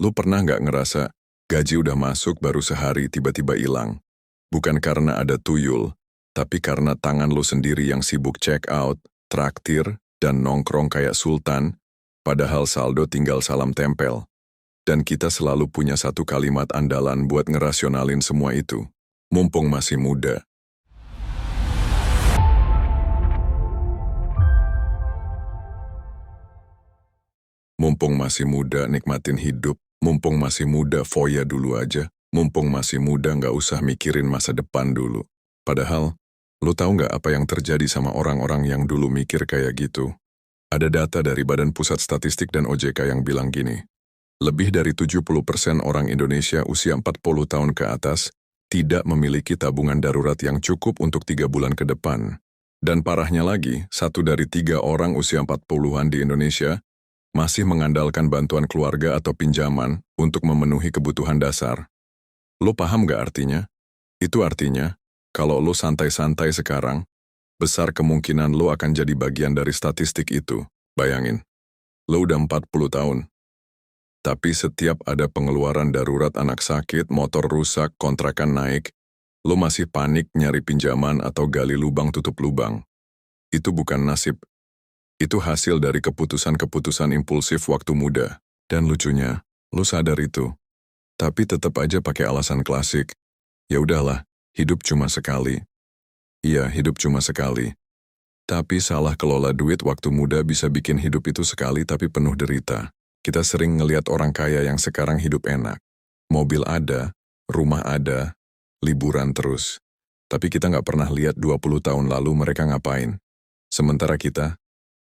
Lu pernah nggak ngerasa gaji udah masuk baru sehari tiba-tiba hilang? Bukan karena ada tuyul, tapi karena tangan lu sendiri yang sibuk check out, traktir, dan nongkrong kayak sultan, padahal saldo tinggal salam tempel. Dan kita selalu punya satu kalimat andalan buat ngerasionalin semua itu. Mumpung masih muda. Mumpung masih muda, nikmatin hidup. Mumpung masih muda, foya dulu aja. Mumpung masih muda, nggak usah mikirin masa depan dulu. Padahal, lu tahu nggak apa yang terjadi sama orang-orang yang dulu mikir kayak gitu? Ada data dari Badan Pusat Statistik dan OJK yang bilang gini, lebih dari 70% orang Indonesia usia 40 tahun ke atas tidak memiliki tabungan darurat yang cukup untuk 3 bulan ke depan. Dan parahnya lagi, 1 dari 3 orang usia 40-an di Indonesia masih mengandalkan bantuan keluarga atau pinjaman untuk memenuhi kebutuhan dasar. Lo paham gak artinya? Itu artinya, kalau lo santai-santai sekarang, besar kemungkinan lo akan jadi bagian dari statistik itu. Bayangin, lo udah 40 tahun. Tapi setiap ada pengeluaran darurat anak sakit, motor rusak, kontrakan naik, lo masih panik nyari pinjaman atau gali lubang tutup lubang. Itu bukan nasib. Itu hasil dari keputusan-keputusan impulsif waktu muda. Dan lucunya, lo sadar itu. Tapi tetap aja pakai alasan klasik. Ya udahlah, hidup cuma sekali. Iya, hidup cuma sekali. Tapi salah kelola duit waktu muda bisa bikin hidup itu sekali tapi penuh derita. Kita sering ngelihat orang kaya yang sekarang hidup enak. Mobil ada, rumah ada, liburan terus. Tapi kita nggak pernah lihat 20 tahun lalu mereka ngapain. Sementara kita,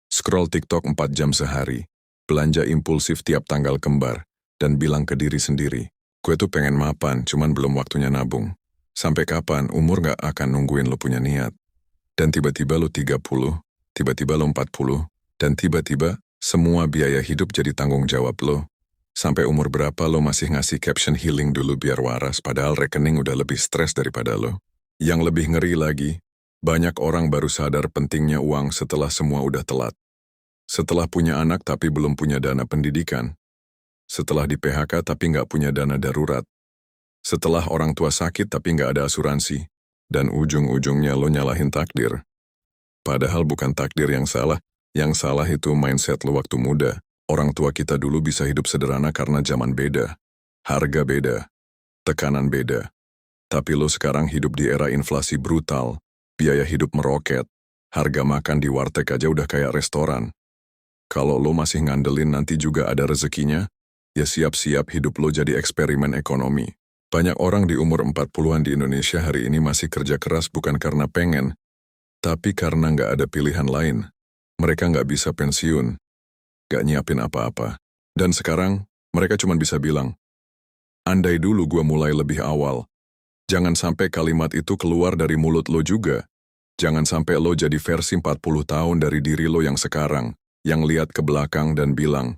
scroll TikTok 4 jam sehari, belanja impulsif tiap tanggal kembar, dan bilang ke diri sendiri, gue tuh pengen mapan, cuman belum waktunya nabung. Sampai kapan umur nggak akan nungguin lo punya niat? Dan tiba-tiba lo 30, tiba-tiba lo 40, dan tiba-tiba semua biaya hidup jadi tanggung jawab lo. Sampai umur berapa lo masih ngasih caption healing dulu biar waras, padahal rekening udah lebih stres daripada lo. Yang lebih ngeri lagi, banyak orang baru sadar pentingnya uang setelah semua udah telat. Setelah punya anak tapi belum punya dana pendidikan. Setelah di PHK tapi nggak punya dana darurat. Setelah orang tua sakit tapi nggak ada asuransi. Dan ujung-ujungnya lo nyalahin takdir. Padahal bukan takdir yang salah itu mindset lo waktu muda. Orang tua kita dulu bisa hidup sederhana karena zaman beda. Harga beda. Tekanan beda. Tapi lo sekarang hidup di era inflasi brutal. Biaya hidup meroket. Harga makan di warteg aja udah kayak restoran. Kalau lo masih ngandelin nanti juga ada rezekinya, ya siap-siap hidup lo jadi eksperimen ekonomi. Banyak orang di umur 40-an di Indonesia hari ini masih kerja keras bukan karena pengen, tapi karena nggak ada pilihan lain. Mereka nggak bisa pensiun, nggak nyiapin apa-apa. Dan sekarang, mereka cuma bisa bilang, andai dulu gua mulai lebih awal. Jangan sampai kalimat itu keluar dari mulut lo juga. Jangan sampai lo jadi versi 40 tahun dari diri lo yang sekarang, yang lihat ke belakang dan bilang,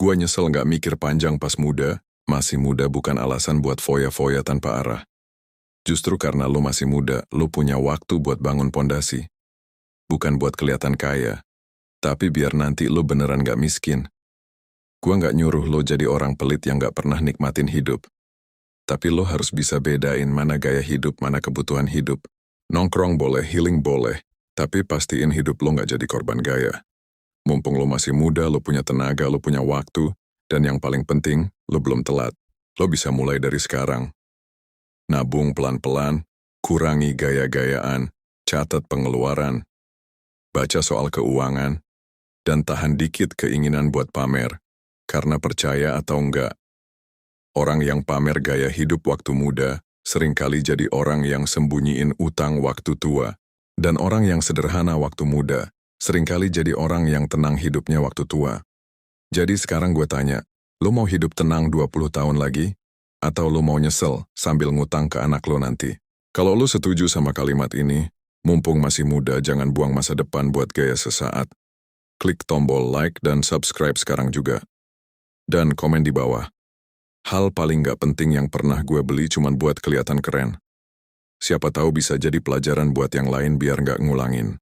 gua nyesel nggak mikir panjang pas muda. Masih muda bukan alasan buat foya-foya tanpa arah. Justru karena lo masih muda, lo punya waktu buat bangun pondasi. Bukan buat kelihatan kaya, tapi biar nanti lo beneran gak miskin. Gua gak nyuruh lo jadi orang pelit yang gak pernah nikmatin hidup. Tapi lo harus bisa bedain mana gaya hidup, mana kebutuhan hidup. Nongkrong boleh, healing boleh, tapi pastiin hidup lo gak jadi korban gaya. Mumpung lo masih muda, lo punya tenaga, lo punya waktu, dan yang paling penting, lo belum telat. Lo bisa mulai dari sekarang. Nabung pelan-pelan, kurangi gaya-gayaan, catat pengeluaran, baca soal keuangan, dan tahan dikit keinginan buat pamer. Karena percaya atau enggak, orang yang pamer gaya hidup waktu muda, seringkali jadi orang yang sembunyiin utang waktu tua. Dan orang yang sederhana waktu muda, seringkali jadi orang yang tenang hidupnya waktu tua. Jadi sekarang gue tanya, lo mau hidup tenang 20 tahun lagi? Atau lo mau nyesel sambil ngutang ke anak lo nanti? Kalau lo setuju sama kalimat ini, mumpung masih muda jangan buang masa depan buat gaya sesaat. Klik tombol like dan subscribe sekarang juga. Dan komen di bawah. Hal paling gak penting yang pernah gue beli cuman buat kelihatan keren. Siapa tahu bisa jadi pelajaran buat yang lain biar gak ngulangin.